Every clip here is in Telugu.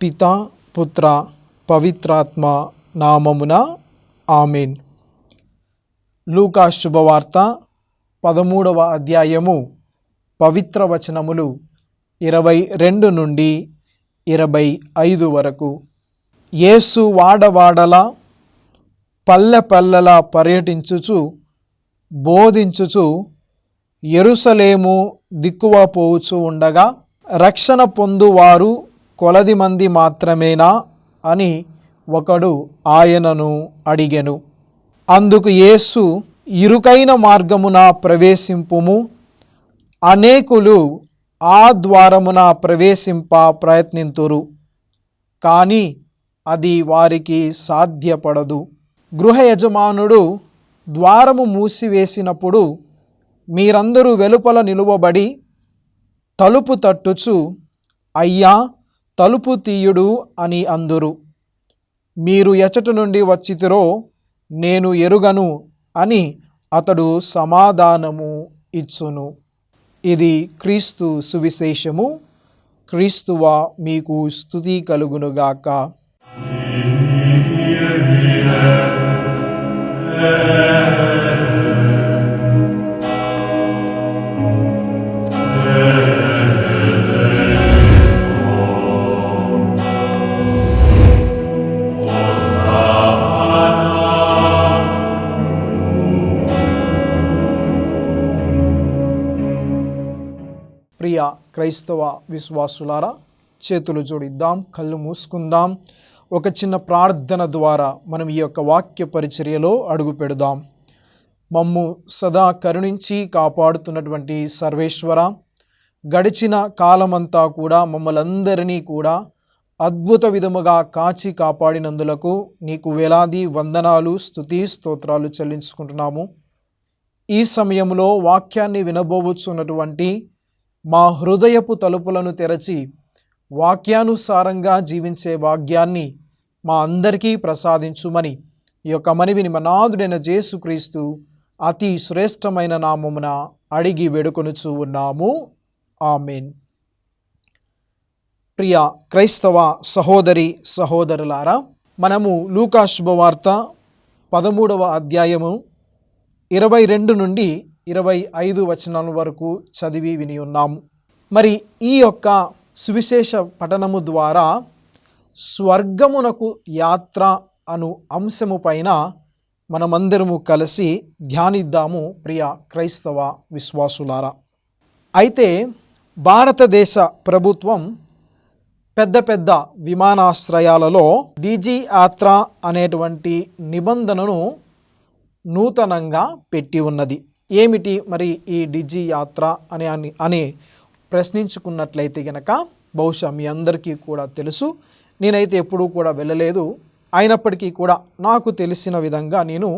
పితా పుత్ర పవిత్రాత్మ నామమున ఆమేన్. లూకా శుభవార్త 13వ అధ్యాయము పవిత్ర వచనములు 22 నుండి 25 వరకు. యేసు వాడవాడల పల్లె పల్లెలా పర్యటించుచు బోధించుచు యెరూషలేము దిక్కువ పోవుచు ఉండగా, రక్షణ పొందువారు కొలది మంది మాత్రమేనా అని ఒకడు ఆయనను అడిగెను. అందుకు యేసు, ఇరుకైన మార్గమున ప్రవేశింపుము, అనేకులు ఆ ద్వారమున ప్రవేశింప ప్రయత్నింతురు, కానీ అది వారికి సాధ్యపడదు. గృహ యజమానుడు ద్వారము మూసివేసినప్పుడు మీరందరూ వెలుపల నిలువబడి తలుపు తట్టుచు, అయ్యా తలుపు తీయుడు అని అందురు. మీరు ఎచ్చట నుండి వచ్చితిరో నేను ఎరుగను అని అతడు సమాధానము ఇచ్చును. ఇది క్రీస్తు సువిశేషము. క్రీస్తువా మీకు స్తుతి కలుగునుగాక. ప్రియ క్రైస్తవ విశ్వాసులారా, చేతులు జోడిద్దాం, కళ్ళు మూసుకుందాం. ఒక చిన్న ప్రార్థన ద్వారా మనం ఈ యొక్క వాక్య పరిచర్యలో అడుగు పెడదాం. మమ్ము సదా కరుణించి కాపాడుతున్నటువంటి సర్వేశ్వర, గడిచిన కాలమంతా కూడా మమ్మలందరినీ కూడా అద్భుత విధముగా కాచి కాపాడినందులకు నీకు వేలాది వందనాలు, స్తుతి స్తోత్రాలు చెల్లించుకుంటున్నాము. ఈ సమయంలో వాక్యాన్ని వినబోవచ్చున్నటువంటి మా హృదయపు తలుపులను తెరచి వాక్యానుసారంగా జీవించే భాగ్యాన్ని మా అందరికీ ప్రసాదించుమని ఈ యొక్క మనవిని మనాథుడైన యేసుక్రీస్తు అతి శ్రేష్టమైన నామమున అడిగి వేడుకొనుచు ఉన్నాము. ఆమేన్. ప్రియ క్రైస్తవ సహోదరి సహోదరులారా, మనము లూకా శుభవార్త 13వ అధ్యాయము 22 నుండి 25 వచనాల వరకు చదివి విని ఉన్నాము. మరి ఈ యొక్క సువిశేష పఠనము ద్వారా స్వర్గమునకు యాత్ర అను అంశము పైన మనమందరము కలిసి ధ్యానిద్దాము. ప్రియ క్రైస్తవ విశ్వాసులారా, అయితే భారతదేశ ప్రభుత్వం పెద్ద పెద్ద విమానాశ్రయాలలో డీజీ యాత్ర అనేటువంటి నిబంధనను నూతనంగా పెట్టి ఉన్నది. ఏమిటి మరి ఈ డిజి యాత్ర అని ప్రశ్నించుకున్నట్లయితే గనక, బహుశా మీ అందరికీ కూడా తెలుసు. నేనైతే ఎప్పుడూ కూడా వెళ్ళలేదు. అయినప్పటికీ కూడా నాకు తెలిసిన విధంగా నేను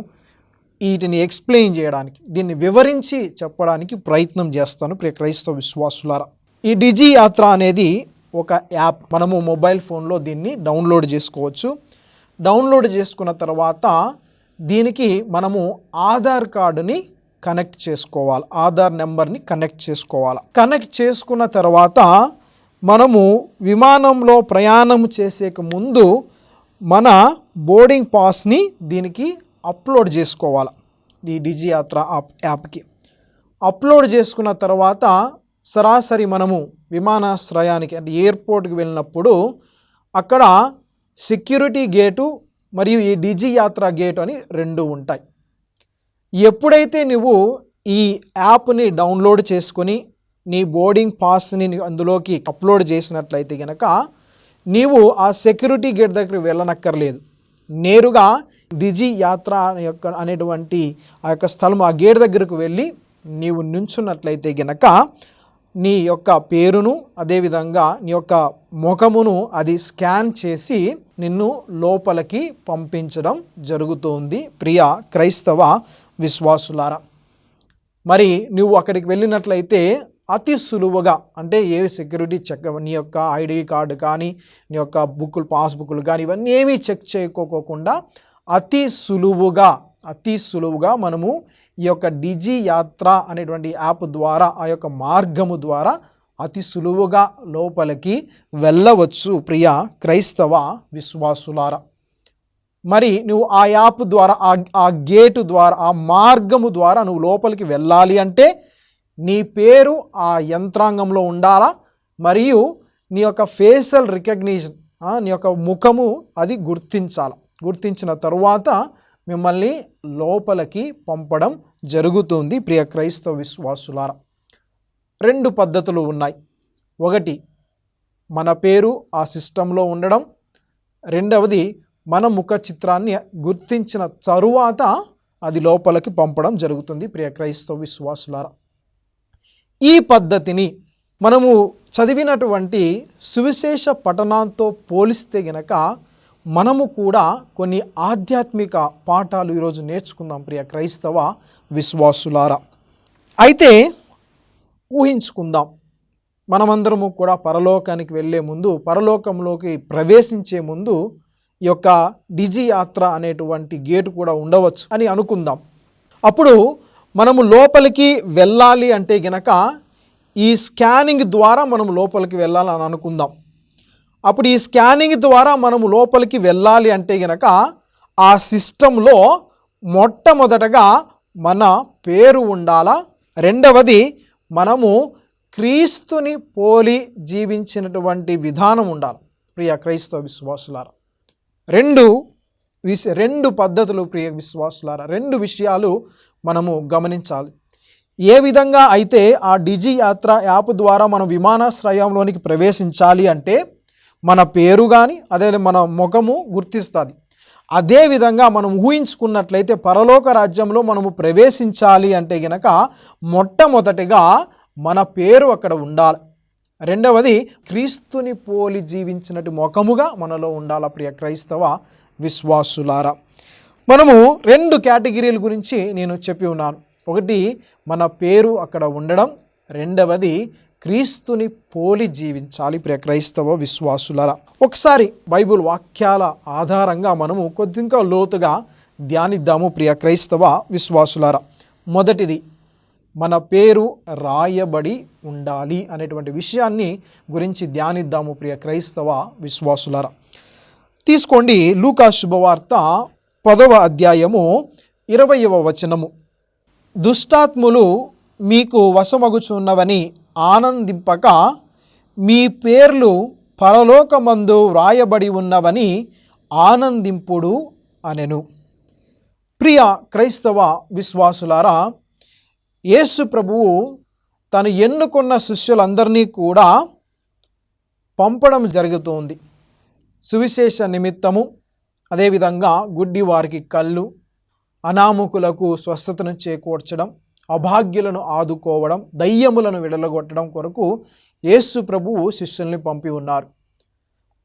వీటిని ఎక్స్ప్లెయిన్ చేయడానికి, దీన్ని వివరించి చెప్పడానికి ప్రయత్నం చేస్తాను. ప్రియ క్రైస్తవ విశ్వాసులారా, ఈ డిజి యాత్ర అనేది ఒక యాప్. మనము మొబైల్ ఫోన్లో దీన్ని డౌన్లోడ్ చేసుకోవచ్చు. డౌన్లోడ్ చేసుకున్న తర్వాత దీనికి మనము ఆధార్ కార్డుని కనెక్ట్ చేసుకోవాలి, ఆధార్ నెంబర్ని కనెక్ట్ చేసుకోవాలి. కనెక్ట్ చేసుకున్న తర్వాత మనము విమానంలో ప్రయాణం చేసేక ముందు మన బోర్డింగ్ పాస్ని దీనికి అప్లోడ్ చేసుకోవాలి. ఈ డిజి యాత్ర యాప్కి అప్లోడ్ చేసుకున్న తర్వాత సరాసరి మనము విమానాశ్రయానికి అంటే ఎయిర్పోర్ట్కి వెళ్ళినప్పుడు అక్కడ సెక్యూరిటీ గేటు మరియు ఈ డిజి యాత్ర గేటు అని 2 ఉంటాయి. ఎప్పుడైతే నువ్వు ఈ యాప్ని డౌన్లోడ్ చేసుకొని నీ బోర్డింగ్ పాస్ని అందులోకి అప్లోడ్ చేసినట్లయితే కనుక నీవు ఆ సెక్యూరిటీ గేట్ దగ్గరికి వెళ్ళనక్కర్లేదు. నేరుగా డిజి యాత్ర అనేటువంటి ఆ యొక్క స్థలం, ఆ గేట్ దగ్గరకు వెళ్ళి నీవు నించున్నట్లయితే గనక నీ యొక్క పేరును అదేవిధంగా నీ యొక్క ముఖమును అది స్కాన్ చేసి నిన్ను లోపలికి పంపించడం జరుగుతుంది ప్రియ క్రైస్తవ విశ్వాసులారా. మరి నువ్వు అక్కడికి వెళ్ళినట్లయితే అతి సులువుగా, అంటే ఏ సెక్యూరిటీ చెక్, నీ యొక్క ఐడి కార్డు కానీ నీ యొక్క బుక్కులు పాస్బుక్లు కానీ ఇవన్నీ ఏమీ చెక్ చేయకోకుండా అతి సులువుగా మనము ఈ యొక్క డిజి యాత్ర అనేటువంటి యాప్ ద్వారా, ఆ యొక్క మార్గము ద్వారా అతి సులువుగా లోపలికి వెళ్ళవచ్చు ప్రియ క్రైస్తవ విశ్వాసులారా. మరి నువ్వు ఆ యాప్ ద్వారా, ఆ గేటు ద్వారా, ఆ మార్గము ద్వారా నువ్వు లోపలికి వెళ్ళాలి అంటే నీ పేరు ఆ యంత్రాంగంలో ఉండాలా, మరియు నీ యొక్క ఫేషియల్ రికగ్నిషన్, నీ యొక్క ముఖము అది గుర్తించిన తరువాత మిమ్మల్ని లోపలికి పంపడం జరుగుతుంది ప్రియ క్రైస్తవ విశ్వాసులారా. 2 పద్ధతులు ఉన్నాయి. ఒకటి, మన పేరు ఆ సిస్టంలో ఉండడం. రెండవది, మన ముఖ చిత్రాన్ని గుర్తించిన తరువాత అది లోపలికి పంపడం జరుగుతుంది ప్రియ క్రైస్తవ విశ్వాసులారా. ఈ పద్ధతిని మనము చదివినటువంటి సువిశేష పఠనంతో పోలిస్తే గనక మనము కూడా కొన్ని ఆధ్యాత్మిక పాఠాలు ఈరోజు నేర్చుకుందాం ప్రియ క్రైస్తవ విశ్వాసులారా. అయితే ఊహించుకుందాం, మనమందరము కూడా పరలోకానికి వెళ్ళే ముందు, పరలోకంలోకి ప్రవేశించే ముందు ఈ యొక్క డిజి యాత్ర అనేటువంటి గేటు కూడా ఉండవచ్చు అని అనుకుందాం. అప్పుడు మనము లోపలికి వెళ్ళాలి అంటే గనక ఈ స్కానింగ్ ద్వారా మనం లోపలికి వెళ్ళాలని అనుకుందాం. అప్పుడు ఈ స్కానింగ్ ద్వారా మనము లోపలికి వెళ్ళాలి అంటే గనక ఆ సిస్టంలో మొట్టమొదటగా మన పేరు ఉండాలా. రెండవది, మనము క్రీస్తుని పోలి జీవించినటువంటి విధానం ఉండాలి ప్రియ క్రైస్తవ విశ్వాసులారా. రెండు పద్ధతులు ప్రియ విశ్వాసులారా, 2 విషయాలు మనము గమనించాలి. ఏ విధంగా అయితే ఆ డిజి యాత్ర యాప్ ద్వారా మనం విమానాశ్రయంలోనికి ప్రవేశించాలి అంటే మన పేరు కానీ అదే మన ముఖము గుర్తిస్తుంది. అదేవిధంగా మనం ఊహించుకున్నట్లయితే పరలోక రాజ్యంలో మనము ప్రవేశించాలి అంటే గనక మొట్టమొదటిగా మన పేరు అక్కడ ఉండాలి. రెండవది, క్రీస్తుని పోలి జీవించినట్టు ముఖముగా మనలో ఉండాల ప్రియ క్రైస్తవ విశ్వాసులారా. మనము 2 కేటగిరీల గురించి నేను చెప్పి ఉన్నాను. ఒకటి, మన పేరు అక్కడ ఉండడం. రెండవది, క్రీస్తుని పోలి జీవించాలి ప్రియ క్రైస్తవ విశ్వాసులారా. ఒకసారి బైబిల్ వాక్యాల ఆధారంగా మనము కొద్దిగా లోతుగా ధ్యానిద్దాము ప్రియ క్రైస్తవ విశ్వాసులారా. మొదటిది, మన పేరు రాయబడి ఉండాలి అనేటువంటి విషయాన్ని గురించి ధ్యానిద్దాము ప్రియ క్రైస్తవ విశ్వాసులారా. తీసుకోండి లూకా శుభవార్త 10వ అధ్యాయము 20వ వచనము. దుష్టాత్ములు మీకు వశమగుచున్నవని ఆనందింపక మీ పేర్లు పరలోకమందు వ్రాయబడి ఉన్నవని ఆనందింపుడు అనెను. ప్రియ క్రైస్తవ విశ్వాసులారా, యేసు ప్రభువు తను ఎన్నుకున్న శిష్యులందరినీ కూడా పంపడం జరుగుతుంది. సువిశేష నిమిత్తము, అదేవిధంగా గుడ్డి వారికి కళ్ళు, అనామకులకు స్వస్థతను చేకూర్చడం, అభాగ్యులను ఆదుకోవడం, దయ్యములను విడలగొట్టడం కొరకు యేసు ప్రభువు శిష్యుల్ని పంపి ఉన్నారు.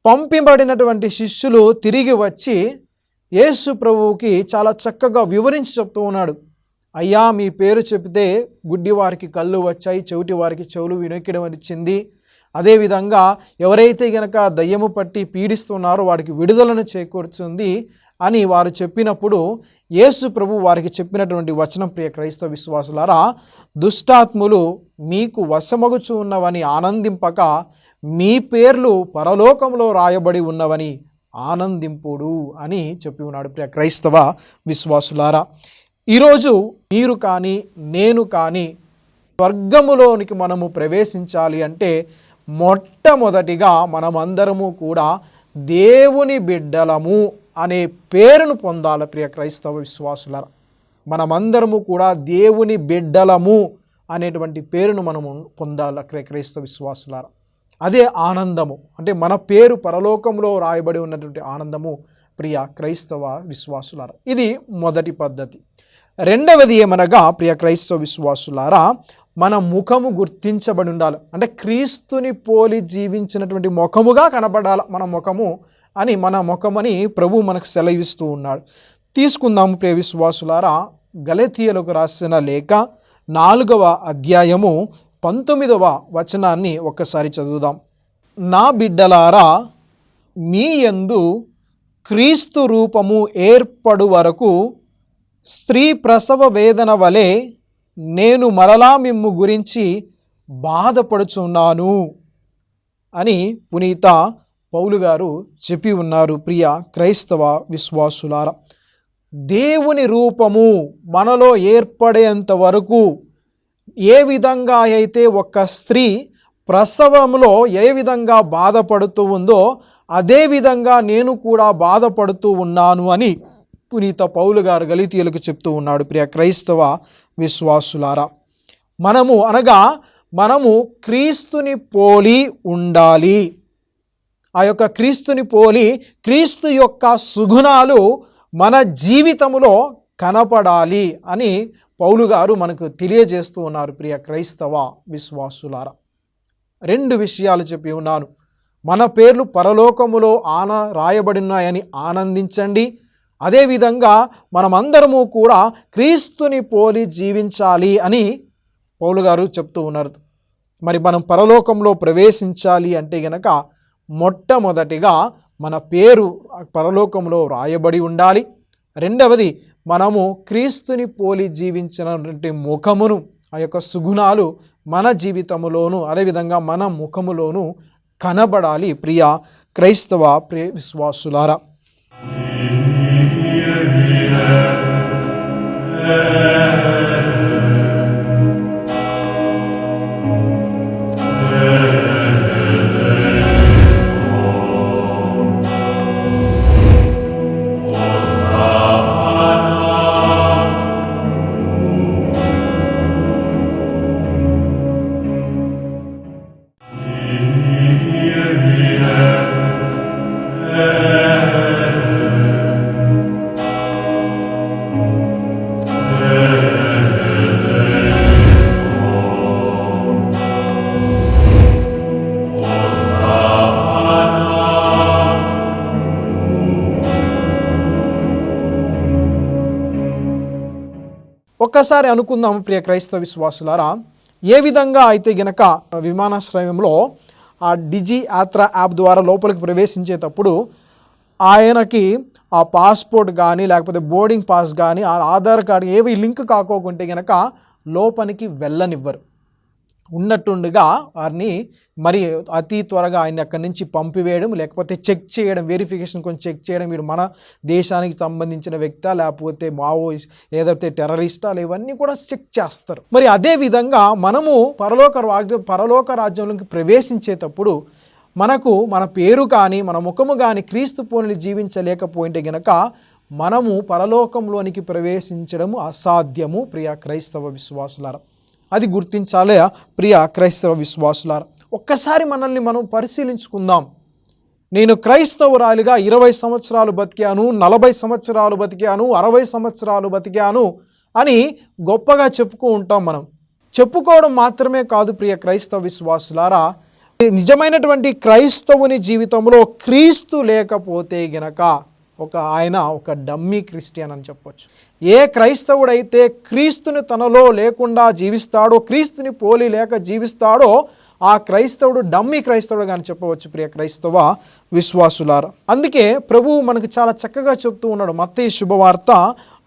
పంపింబడినటువంటి శిష్యులు తిరిగి వచ్చి యేసు ప్రభువుకి చాలా చక్కగా వివరించి చెప్తూ ఉన్నాడు. అయ్యా, మీ పేరు చెబితే గుడ్డి వారికి కళ్ళు వచ్చాయి, చెవిటి వారికి చెవులు వినొక్కడం వచ్చింది. అదేవిధంగా ఎవరైతే గనక దయ్యము పట్టి పీడిస్తున్నారో వారికి విడుదలను చేకూర్చుంది అని వారు చెప్పినప్పుడు యేసు ప్రభు వారికి చెప్పినటువంటి వచనం ప్రియ క్రైస్తవ విశ్వాసులారా, దుష్టాత్ములు మీకు వశమగుచు ఉన్నవని ఆనందింపక మీ పేర్లు పరలోకంలో రాయబడి ఉన్నవని ఆనందింపుడు అని చెప్పి ఉన్నాడు ప్రియ క్రైస్తవ విశ్వాసులారా. ఈరోజు మీరు కానీ నేను కానీ స్వర్గములోనికి మనము ప్రవేశించాలి అంటే మొట్టమొదటిగా మనమందరము కూడా దేవుని బిడ్డలము అనే పేరును పొందాలి ప్రియ క్రైస్తవ విశ్వాసులారా. మనమందరము కూడా దేవుని బిడ్డలము అనేటువంటి పేరును మనము పొందాలి క్రైస్తవ విశ్వాసులారా. అదే ఆనందము, అంటే మన పేరు పరలోకంలో రాయబడి ఉన్నటువంటి ఆనందము ప్రియ క్రైస్తవ విశ్వాసులారా. ఇది మొదటి పద్ధతి. రెండవది ఏమనగా ప్రియ క్రైస్తవ విశ్వాసులారా, మన ముఖము గుర్తించబడి ఉండాలి. అంటే క్రీస్తుని పోలి జీవించినటువంటి ముఖముగా కనబడాలి మన ముఖము అని, మన ముఖమని ప్రభు మనకు సెలవిస్తూ ఉన్నాడు. తీసుకుందాము ప్రియ విశ్వాసులారా, గలతీయులకు రాసిన లేఖ 4వ అధ్యాయము 19వ వచనాన్ని ఒక్కసారి చదువుదాం. నా బిడ్డలారా, మీ యందు క్రీస్తు రూపము ఏర్పడు వరకు స్త్రీ ప్రసవ వేదన వలె నేను మరలా మిమ్ము గురించి బాధపడుచున్నాను అని పునీత పౌలు గారు చెప్పి ఉన్నారు. ప్రియ క్రైస్తవ విశ్వాసులారా, దేవుని రూపము మనలో ఏర్పడేంత వరకు ఏ విధంగా అయితే ఒక స్త్రీ ప్రసవంలో ఏ విధంగా బాధపడుతూ ఉందో అదే విధంగా నేను కూడా బాధపడుతూ ఉన్నాను అని పునీత పౌలు గారు గలతీయులకు చెప్తూ ఉన్నాడు. ప్రియ క్రైస్తవ విశ్వాసులారా, మనము క్రీస్తుని పోలి ఉండాలి. ఆ యొక్క క్రీస్తుని పోలి క్రీస్తు యొక్క సుగుణాలు మన జీవితంలో కనపడాలి అని పౌలు గారు మనకు తెలియజేస్తూ ఉన్నారు. ప్రియ క్రైస్తవ విశ్వాసులారా, 2 విషయాలు చెప్పి ఉన్నాను. మన పేర్లు పరలోకములో రాయబడినాయని ఆనందించండి. అదేవిధంగా మనమందరము కూడా క్రీస్తుని పోలి జీవించాలి అని పౌలు గారు చెప్తూ ఉన్నారు. మరి మనం పరలోకంలో ప్రవేశించాలి అంటే గనక మొట్టమొదటిగా మన పేరు పరలోకంలో రాయబడి ఉండాలి. రెండవది, మనము క్రీస్తుని పోలి జీవించినటువంటి ముఖమును, ఆ యొక్క సుగుణాలు మన జీవితములోను అదేవిధంగా మన ముఖములోను కనబడాలి. ప్రియ క్రైస్తవ ప్రియ విశ్వాసులారా, ఒక్కసారి అనుకుందాము ప్రియ క్రైస్తవ విశ్వాసులారా, ఏ విధంగా అయితే గనక విమానాశ్రయంలో ఆ డిజి యాత్ర యాప్ ద్వారా లోపలికి ప్రవేశించేటప్పుడు ఆయనకి ఆ పాస్పోర్ట్ కానీ లేకపోతే బోర్డింగ్ పాస్ కానీ ఆ ఆధార్ కార్డు ఏవి లింక్ కాకోకుంటే గనక లోపలికి వెళ్ళనివ్వరు. ఉన్నట్టుండగా వారిని మరి అతి త్వరగా ఆయన అక్కడి నుంచి పంపివేయడం, లేకపోతే చెక్ చేయడం, వెరిఫికేషన్ కొంచెం చెక్ చేయడం, వీడు మన దేశానికి సంబంధించిన వ్యక్తా లేకపోతే మావోయిస్ట్ ఏదైతే టెర్రరిస్టా, ఇవన్నీ కూడా చెక్ చేస్తారు. మరి అదేవిధంగా మనము పరలోక రాజ్యంలోకి ప్రవేశించేటప్పుడు మనకు మన పేరు కానీ మన ముఖము కానీ క్రీస్తు పోలిని జీవించలేకపోయింటే గనక మనము పరలోకంలోనికి ప్రవేశించడము అసాధ్యము. ప్రియ క్రైస్తవ విశ్వాసులారా, అది గుర్తించాలే ప్రియ క్రైస్తవ విశ్వాసులారా. ఒక్కసారి మనల్ని మనం పరిశీలించుకుందాం. నేను క్రైస్తవురాలిగా 20 సంవత్సరాలు బతికాను, 40 సంవత్సరాలు బతికాను, 60 సంవత్సరాలు బతికాను అని గొప్పగా చెప్పుతూ ఉంటాం. మనం చెప్పుకోవడం మాత్రమే కాదు ప్రియ క్రైస్తవ విశ్వాసులారా, నిజమైనటువంటి క్రైస్తవుని జీవితంలో క్రీస్తు లేకపోతే గనక ఆయన ఒక డమ్మీ క్రిస్టియన్ అని చెప్పొచ్చు. ఏ క్రైస్తవుడైతే క్రీస్తుని తనలో లేకుండా జీవిస్తాడో, క్రీస్తుని పోలి లేక జీవిస్తాడో ఆ క్రైస్తవుడు డమ్మీ క్రైస్తవుడు అని చెప్పవచ్చు ప్రియ క్రైస్తవ విశ్వాసులారా. అందుకే ప్రభువు మనకు చాలా చక్కగా చెప్తూ ఉన్నాడు. మత్తయి శుభవార్త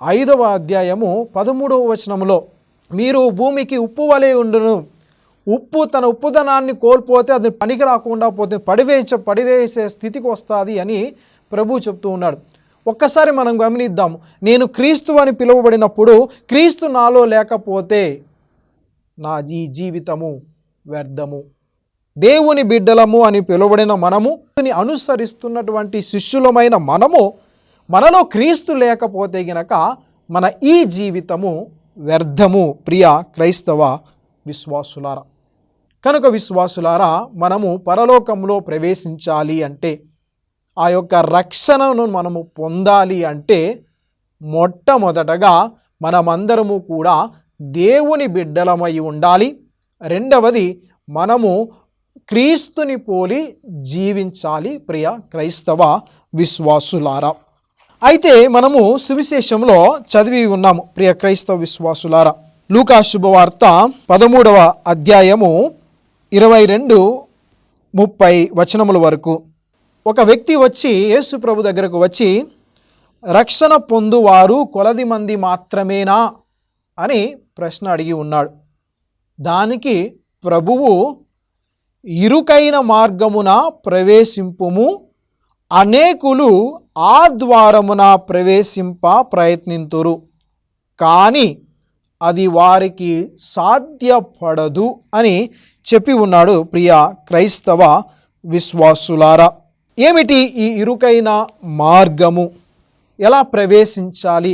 5వ అధ్యాయము 13వ వచనంలో, మీరు భూమికి ఉప్పు వలె ఉండును, ఉప్పు తన ఉప్పుదనాన్ని కోల్పోతే అది పనికి రాకుండా పోతే పడివేసే స్థితికి వస్తుంది అని ప్రభు చెప్తూ ఉన్నాడు. ఒక్కసారి మనం గమనిద్దాము. నేను క్రీస్తు అని పిలువబడినప్పుడు క్రీస్తు నాలో లేకపోతే నా ఈ జీవితము వ్యర్థము. దేవుని బిడ్డలము అని పిలువబడిన మనము అనుసరిస్తున్నటువంటి శిష్యులమైన మనలో క్రీస్తు లేకపోతే గనక మన ఈ జీవితము వ్యర్థము. ప్రియ క్రైస్తవ విశ్వాసులారా, కనుక విశ్వాసులారా, మనము పరలోకంలో ప్రవేశించాలి అంటే, ఆ యొక్క రక్షణను మనము పొందాలి అంటే మొట్టమొదటగా మనమందరము కూడా దేవుని బిడ్డలమై ఉండాలి. రెండవది, మనము క్రీస్తుని పోలి జీవించాలి ప్రియ క్రైస్తవ విశ్వాసులారా. అయితే మనము సువిశేషంలో చదివి ఉన్నాము ప్రియ క్రైస్తవ విశ్వాసులారా. లూకా శుభవార్త 13వ అధ్యాయము 22-30 వచనముల వరకు. ఒక వ్యక్తి వచ్చి యేసు ప్రభు దగ్గరకు వచ్చి, రక్షణ పొందువారు కొలది మంది మాత్రమేనా అని ప్రశ్న అడిగి ఉన్నాడు. దానికి ప్రభువు, ఇరుకైన మార్గమున ప్రవేశింపుము, అనేకులు ఆ ద్వారమున ప్రవేశింప ప్రయత్నింతురు, కానీ అది వారికి సాధ్యపడదు అని చెప్పి ఉన్నాడు ప్రియ క్రైస్తవ విశ్వాసులారా. ఏమిటి ఈ ఇరుకైన మార్గము? ఎలా ప్రవేశించాలి?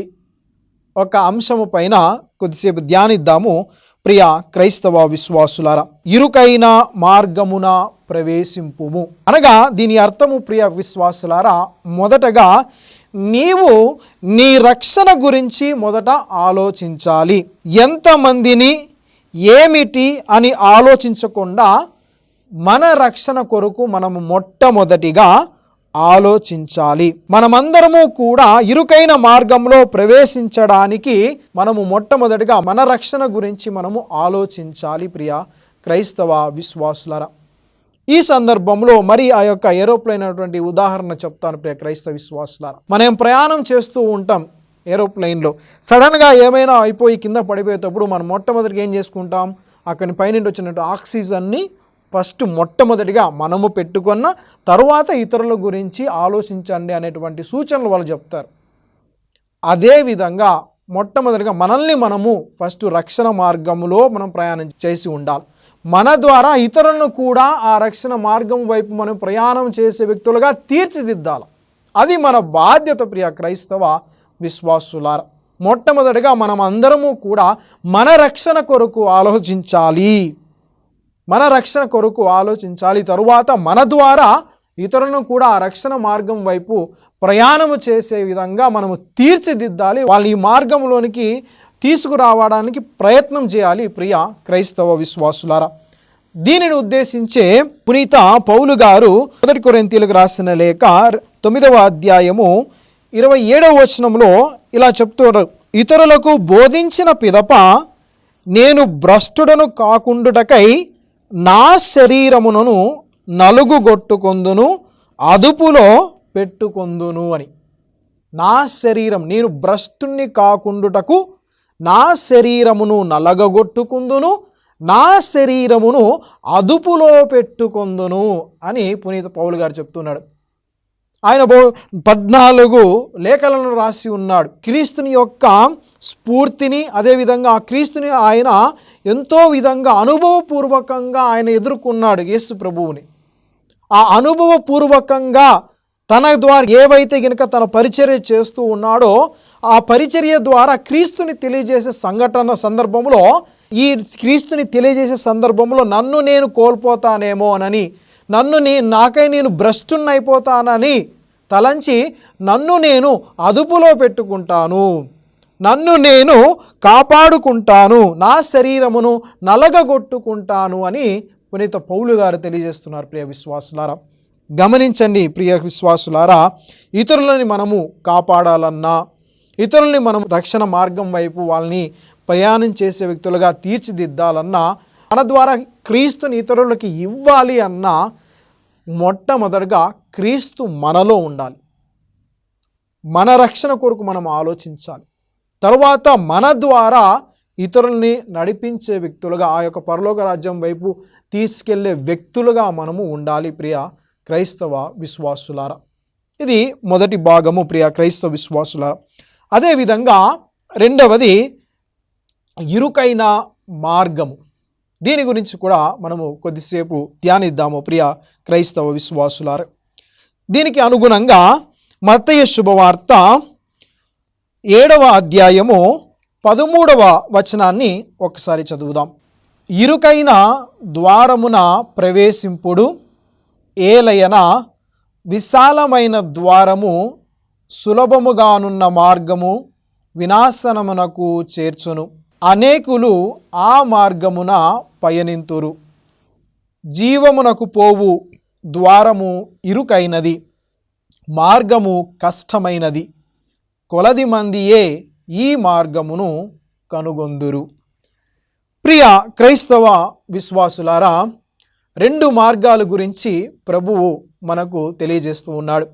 ఒక అంశము పైన కొద్దిసేపు ధ్యానిద్దాము ప్రియ క్రైస్తవ విశ్వాసులారా. ఇరుకైన మార్గమున ప్రవేశింపుము అనగా దీని అర్థము ప్రియ విశ్వాసులారా, మొదటగా నీవు నీ రక్షణ గురించి మొదట ఆలోచించాలి. ఎంతమందిని, ఏమిటి అని ఆలోచించకుండా మన రక్షణ కొరకు మనము మొట్టమొదటిగా ఆలోచించాలి. మనమందరము కూడా ఇరుకైన మార్గంలో ప్రవేశించడానికి మనము మొట్టమొదటిగా మన రక్షణ గురించి మనము ఆలోచించాలి ప్రియ క్రైస్తవ విశ్వాసులారా. ఈ సందర్భంలో మరి ఆ యొక్క ఏరోప్లేన్ అనేటువంటి ఉదాహరణ చెప్తాను ప్రియ క్రైస్తవ విశ్వాసులారా. మనం ప్రయాణం చేస్తూ ఉంటాం ఏరోప్లేన్లో. సడన్గా ఏమైనా అయిపోయి కింద పడిపోయేటప్పుడు మనం మొట్టమొదటిగా ఏం చేసుకుంటాం? అక్కడి పైనుండి వచ్చినట్టు ఆక్సిజన్ని ఫస్ట్ మొట్టమొదటిగా మనము పెట్టుకున్న తర్వాత ఇతరుల గురించి ఆలోచించండి అనేటువంటి సూచనలు వాళ్ళు చెప్తారు. అదేవిధంగా మొట్టమొదటిగా మనల్ని మనము ఫస్ట్ రక్షణ మార్గంలో మనం ప్రయాణం చేసి ఉండాలి. మన ద్వారా ఇతరులను కూడా ఆ రక్షణ మార్గం వైపు మనం ప్రయాణం చేసే వ్యక్తులుగా తీర్చిదిద్దాలి. అది మన బాధ్యత ప్రియ క్రైస్తవ విశ్వాసులారా. మొట్టమొదటిగా మనం అందరము కూడా మన రక్షణ కొరకు ఆలోచించాలి. మన రక్షణ కొరకు ఆలోచించాలి. తరువాత మన ద్వారా ఇతరులను కూడా ఆ రక్షణ మార్గం వైపు ప్రయాణము చేసే విధంగా మనము తీర్చిదిద్దాలి. వాళ్ళు ఈ మార్గంలోనికి తీసుకురావడానికి ప్రయత్నం చేయాలి ప్రియ క్రైస్తవ విశ్వాసులారా. దీనిని ఉద్దేశించే పునీత పౌలు గారు 1 కొరింథీయులకు రాసిన లేఖ 9వ అధ్యాయము 27వ వచనంలో ఇలా చెప్తున్నారు, ఇతరులకు బోధించిన పిదప నేను భ్రష్టుడను కాకుండుటకై నా శరీరమును నలుగుగొట్టుకొందును, అదుపులో పెట్టుకొందును అని. నా శరీరం, నేను భ్రష్టుణ్ణి కాకుండుటకు నా శరీరమును నలగగొట్టుకుందును, నా శరీరమును అదుపులో పెట్టుకొందును అని పునీత పౌలు గారు చెప్తున్నాడు. ఆయన 14 లేఖలను రాసి ఉన్నాడు. క్రీస్తుని యొక్క స్ఫూర్తిని, అదేవిధంగా ఆ క్రీస్తుని ఆయన ఎంతో విధంగా అనుభవపూర్వకంగా ఆయన ఎదుర్కొన్నాడు యేసు ప్రభువుని. ఆ అనుభవపూర్వకంగా తన ద్వారా ఏవైతే గనుక తన పరిచర్య చేస్తూ ఉన్నాడో ఆ పరిచర్య ద్వారా క్రీస్తుని తెలియజేసే సందర్భంలో, ఈ క్రీస్తుని తెలియజేసే సందర్భంలో నన్ను నేను కోల్పోతానేమో అని, నాకై నేను భ్రష్టున్నైపోతానని తలంచి నన్ను నేను అదుపులో పెట్టుకుంటాను, నన్ను నేను కాపాడుకుంటాను, నా శరీరమును నలగగొట్టుకుంటాను అని పునీత పౌలు గారు తెలియజేస్తున్నారు ప్రియ విశ్వాసులారా. గమనించండి ప్రియ విశ్వాసులారా, ఇతరులని మనము కాపాడాలన్నా, ఇతరుల్ని మనం రక్షణ మార్గం వైపు వాళ్ళని ప్రయాణం చేసే వ్యక్తులుగా తీర్చిదిద్దాలన్నా, మన ద్వారా క్రీస్తుని ఇతరులకి ఇవ్వాలి అన్నా మొట్టమొదటిగా క్రీస్తు మనలో ఉండాలి. మన రక్షణ కొరకు మనం ఆలోచించాలి. తరువాత మన ద్వారా ఇతరుల్ని నడిపించే వ్యక్తులుగా, ఆ యొక్క పరలోక రాజ్యం వైపు తీసుకెళ్లే వ్యక్తులుగా మనము ఉండాలి ప్రియ క్రైస్తవ విశ్వాసులారా. ఇది మొదటి భాగము ప్రియ క్రైస్తవ విశ్వాసులారా. అదేవిధంగా రెండవది ఇరుకైన మార్గము. దీని గురించి కూడా మనము కొద్దిసేపు ధ్యానిద్దాము ప్రియ క్రైస్తవ విశ్వాసులారా. దీనికి అనుగుణంగా మత్తయి శుభవార్త 7వ అధ్యాయము 13వ వచనాన్ని ఒకసారి చదువుదాం. ఇరుకైన ద్వారమున ప్రవేశింపుడు, ఏలయన విశాలమైన ద్వారము సులభముగానున్న మార్గము వినాశనమునకు చేర్చును, అనేకులు ఆ మార్గమున పయనింతురు. జీవమునకు పోవు ద్వారము ఇరుకైనది, మార్గము కష్టమైనది, కొలది మందియే ఈ మార్గమును కనుగొందురు. ప్రియ క్రైస్తవ విశ్వాసులారా, రెండు మార్గాల గురించి ప్రభువు మనకు తెలియజేస్తూ ఉన్నాడు.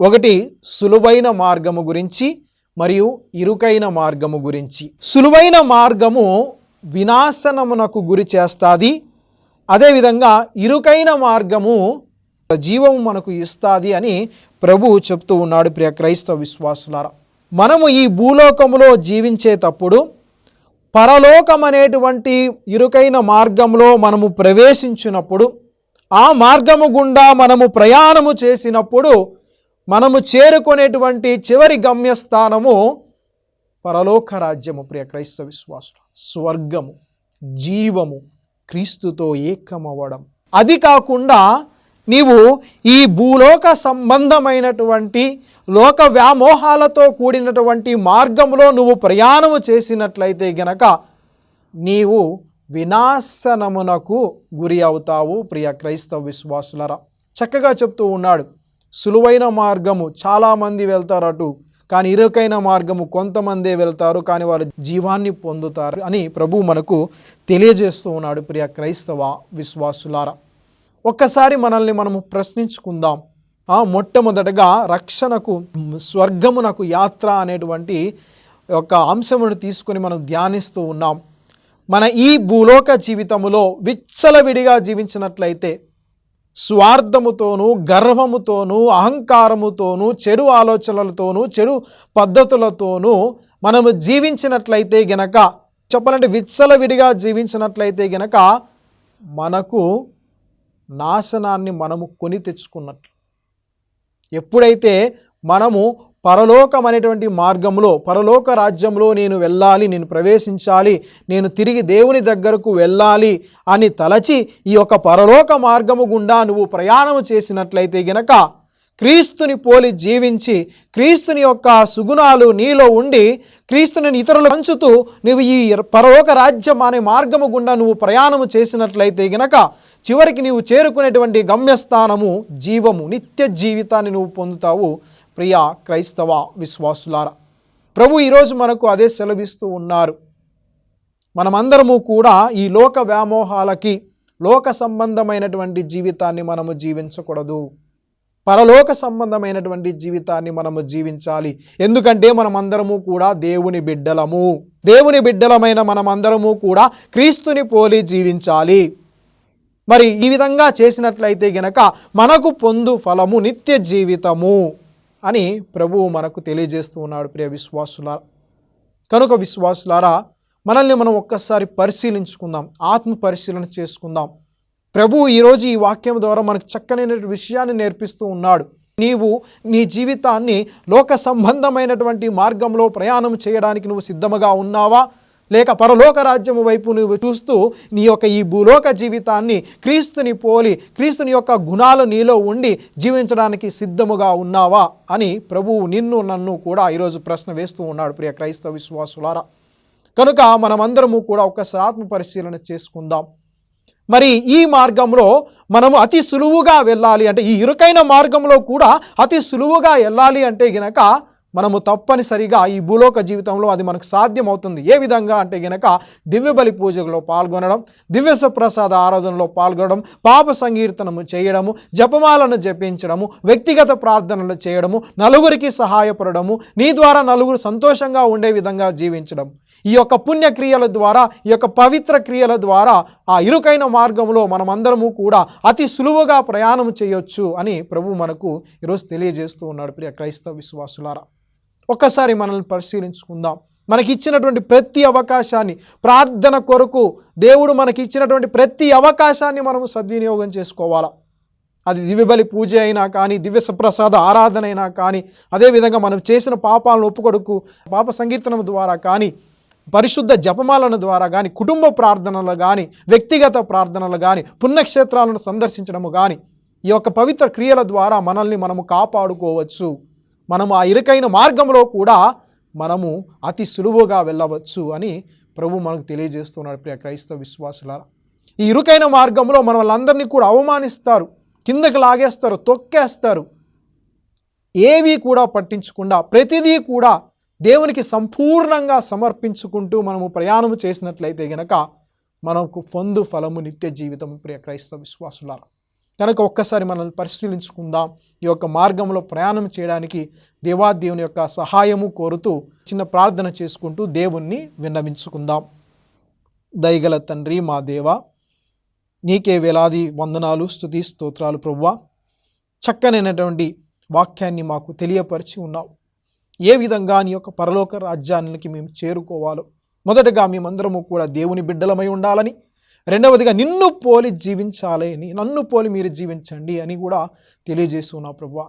ఒకటి సులువైన మార్గము గురించి, మరియు ఇరుకైన మార్గము గురించి. సులువైన మార్గము వినాశనమునకు గురి చేస్తుంది. అదేవిధంగా ఇరుకైన మార్గము జీవము మనకు ఇస్తుంది అని ప్రభువు చెప్తూ ఉన్నాడు. ప్రియ క్రైస్తవ విశ్వాసులారా, మనము ఈ భూలోకములో జీవించేటప్పుడు పరలోకం అనేటువంటి ఇరుకైన మార్గంలో మనము ప్రవేశించినప్పుడు, ఆ మార్గము గుండా మనము ప్రయాణము చేసినప్పుడు మనము చేరుకునేటువంటి చివరి గమ్యస్థానము పరలోక రాజ్యము. ప్రియ క్రైస్తవ విశ్వాసులు, స్వర్గము, జీవము, క్రీస్తుతో ఏకమవ్వడం. అది కాకుండా నీవు ఈ భూలోక సంబంధమైనటువంటి లోక వ్యామోహాలతో కూడినటువంటి మార్గంలో నువ్వు ప్రయాణము చేసినట్లయితే గనక నీవు వినాశనమునకు గురి అవుతావు. ప్రియ క్రైస్తవ విశ్వాసులరా, చక్కగా చెప్తూ ఉన్నాడు. సులువైన మార్గము చాలామంది వెళ్తారు అటు, కానీ ఇరుకైన మార్గము కొంతమందే వెళ్తారు, కానీ వారు జీవాన్ని పొందుతారు అని ప్రభువు మనకు తెలియజేస్తూ ఉన్నాడు. ప్రియ క్రైస్తవ విశ్వాసులారా, ఒక్కసారి మనల్ని మనము ప్రశ్నించుకుందాం. మొట్టమొదటగా రక్షణకు, స్వర్గమునకు యాత్ర అనేటువంటి ఒక అంశమును తీసుకొని మనం ధ్యానిస్తూ ఉన్నాం. మన ఈ భూలోక జీవితములో విచ్చలవిడిగా జీవించినట్లయితే, స్వార్థముతోనూ, గర్వముతోనూ, అహంకారముతోనూ, చెడు ఆలోచనలతోనూ, చెడు పద్ధతులతోనూ మనము జీవించినట్లయితే గనక, చెప్పాలంటే విచ్చలవిడిగా జీవించినట్లయితే గనక మనకు నాశనాన్ని మనము కొని తెచ్చుకున్నట్లు. ఎప్పుడైతే మనము పరలోకం అనేటువంటి మార్గంలో, పరలోక రాజ్యంలో నేను వెళ్ళాలి, నేను ప్రవేశించాలి, నేను తిరిగి దేవుని దగ్గరకు వెళ్ళాలి అని తలచి ఈ యొక్క పరలోక మార్గము గుండా నువ్వు ప్రయాణము చేసినట్లయితే గనక, క్రీస్తుని పోలి జీవించి క్రీస్తుని యొక్క సుగుణాలు నీలో ఉండి క్రీస్తుని ఇతరులు పంచుతూ నువ్వు ఈ పరలోక రాజ్యం అనే మార్గము గుండా నువ్వు ప్రయాణము చేసినట్లయితే గనక చివరికి నీవు చేరుకునేటువంటి గమ్యస్థానము జీవము, నిత్య జీవితాన్ని నువ్వు పొందుతావు. ప్రియ క్రైస్తవ విశ్వాసులారా, ప్రభు ఈరోజు మనకు అదే సెలవిస్తూ ఉన్నారు. మనమందరము కూడా ఈ లోక వ్యామోహాలకి, లోక సంబంధమైనటువంటి జీవితాన్ని మనము జీవించకూడదు. పరలోక సంబంధమైనటువంటి జీవితాన్ని మనము జీవించాలి. ఎందుకంటే మనమందరము కూడా దేవుని బిడ్డలము. దేవుని బిడ్డలమైన మనమందరము కూడా క్రీస్తుని పోలి జీవించాలి. మరి ఈ విధంగా చేసినట్లయితే గనక మనకు పొందు ఫలము నిత్య జీవితము అని ప్రభువు మనకు తెలియజేస్తూ ఉన్నాడు. ప్రియ విశ్వాసులారా, కనుక విశ్వాసులారా, మనల్ని మనం ఒక్కసారి పరిశీలించుకుందాం, ఆత్మ పరిశీలన చేసుకుందాం. ప్రభువు ఈరోజు ఈ వాక్యం ద్వారా మనకు చక్కనైన విషయాన్ని నేర్పిస్తూ ఉన్నాడు. నీవు నీ జీవితాన్ని లోక సంబంధమైనటువంటి మార్గంలో ప్రయాణం చేయడానికి నువ్వు సిద్ధముగా ఉన్నావా, లేక పరలోక రాజ్యము వైపు నువ్వు చూస్తూ నీ యొక్క ఈ భూలోక జీవితాన్ని క్రీస్తుని పోలి, క్రీస్తుని యొక్క గుణాలు నీలో ఉండి జీవించడానికి సిద్ధముగా ఉన్నావా అని ప్రభువు నిన్ను నన్ను కూడా ఈరోజు ప్రశ్న వేస్తూ ఉన్నాడు. ప్రియ క్రైస్తవ విశ్వాసులారా, కనుక మనమందరము కూడా ఒకసారి ఆత్మ పరిశీలన చేసుకుందాం. మరి ఈ మార్గంలో మనము అతి సులువుగా వెళ్ళాలి అంటే, ఈ ఇరుకైన మార్గంలో కూడా అతి సులువుగా వెళ్ళాలి అంటే గనక మనము తప్పనిసరిగా ఈ భూలోక జీవితంలో అది మనకు సాధ్యమవుతుంది. ఏ విధంగా అంటే గనక దివ్య బలి పూజలో పాల్గొనడం, దివ్య ప్రసాద ఆరాధనలో పాల్గొనడం, పాప సంకీర్తనము చేయడము, జపమాలను జపించడము, వ్యక్తిగత ప్రార్థనలు చేయడము, నలుగురికి సహాయపడము, నీ ద్వారా నలుగురు సంతోషంగా ఉండే విధంగా జీవించడం. ఈ యొక్క పుణ్యక్రియల ద్వారా, ఈ యొక్క పవిత్ర క్రియల ద్వారా ఆ ఇరుకైన మార్గంలో మనమందరము కూడా అతి సులువుగా ప్రయాణం చేయొచ్చు అని ప్రభు మనకు ఈరోజు తెలియజేస్తూ ఉన్నాడు. ప్రియ క్రైస్తవ విశ్వాసులారా, ఒక్కసారి మనల్ని పరిశీలించుకుందాం. మనకిచ్చినటువంటి ప్రతి అవకాశాన్ని, ప్రార్థన కొరకు దేవుడు మనకిచ్చినటువంటి ప్రతి అవకాశాన్ని మనము సద్వినియోగం చేసుకోవాలా. అది దివ్యబలి పూజ అయినా కానీ, దివ్య ప్రసాద ఆరాధన అయినా కానీ, అదేవిధంగా మనం చేసిన పాపాలను ఒప్పుకొడుకు పాప సంకీర్తనం ద్వారా కానీ, పరిశుద్ధ జపమాలను ద్వారా కానీ, కుటుంబ ప్రార్థనలు కానీ, వ్యక్తిగత ప్రార్థనలు కానీ, పుణ్యక్షేత్రాలను సందర్శించడము కానీ, ఈ యొక్క పవిత్ర క్రియల ద్వారా మనల్ని మనము కాపాడుకోవచ్చు. మనము ఆ ఇరుకైన మార్గంలో కూడా మనము అతి సులువుగా వెళ్ళవచ్చు అని ప్రభు మనకు తెలియజేస్తున్నాడు ప్రియ క్రైస్తవ విశ్వాసులారా. ఈ ఇరుకైన మార్గంలో మన వాళ్ళందరినీ కూడా అవమానిస్తారు, కిందకి లాగేస్తారు, తొక్కేస్తారు. ఏవి కూడా పట్టించకుండా ప్రతిదీ కూడా దేవునికి సంపూర్ణంగా సమర్పించుకుంటూ మనము ప్రయాణం చేసినట్లయితే గనక మనకు పొందు ఫలము నిత్య జీవితము ప్రియ క్రైస్తవ విశ్వాసులారా. కనుక ఒక్కసారి మనల్ని పరిశీలించుకుందాం. ఈ యొక్క మార్గంలో ప్రయాణం చేయడానికి దేవాదేవుని యొక్క సహాయము కోరుతూ చిన్న ప్రార్థన చేసుకుంటూ దేవుణ్ణి విన్నవించుకుందాం. దయగల తండ్రి మా దేవ, నీకే వేలాది వందనాలు, స్తుతి స్తోత్రాలు ప్రభువా. చక్కనైనటువంటి వాక్యాన్ని మాకు తెలియపరిచి ఉన్నావు. ఏ విధంగా నీ యొక్క పరలోక రాజ్యానికి మేము చేరుకోవాలో, మొదటగా మేమందరము కూడా దేవుని బిడ్డలమై ఉండాలని, రెండవదిగా నిన్ను పోలి జీవించాలని, నన్ను పోలి మీరు జీవించండి అని కూడా తెలియజేస్తున్నావు ప్రభువా.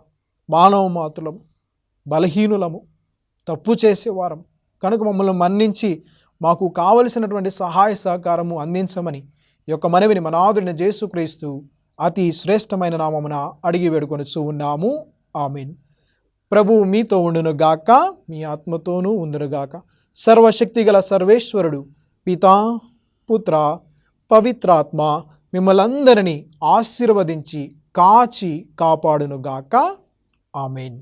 మానవ మాతులము, బలహీనులము, తప్పు చేసేవారం కనుక మమ్మల్ని మన్నించి మాకు కావలసినటువంటి సహాయ సహకారము అందించమని ఈ యొక్క మనవిని మన నాథుడైన యేసుక్రీస్తు అతి శ్రేష్టమైన నామమున అడిగి వేడుకొనుచు ఉన్నాము. ఆమేన్. ప్రభువు మీతో ఉండునుగాక, మీ ఆత్మతోనూ ఉండునుగాక. సర్వశక్తిగల సర్వేశ్వరుడు పితా, పుత్ర, పవిత్రాత్మ మిమ్మల్ందరినీ ఆశీర్వదించి కాచి కాపాడునుగాక. ఆమేన్.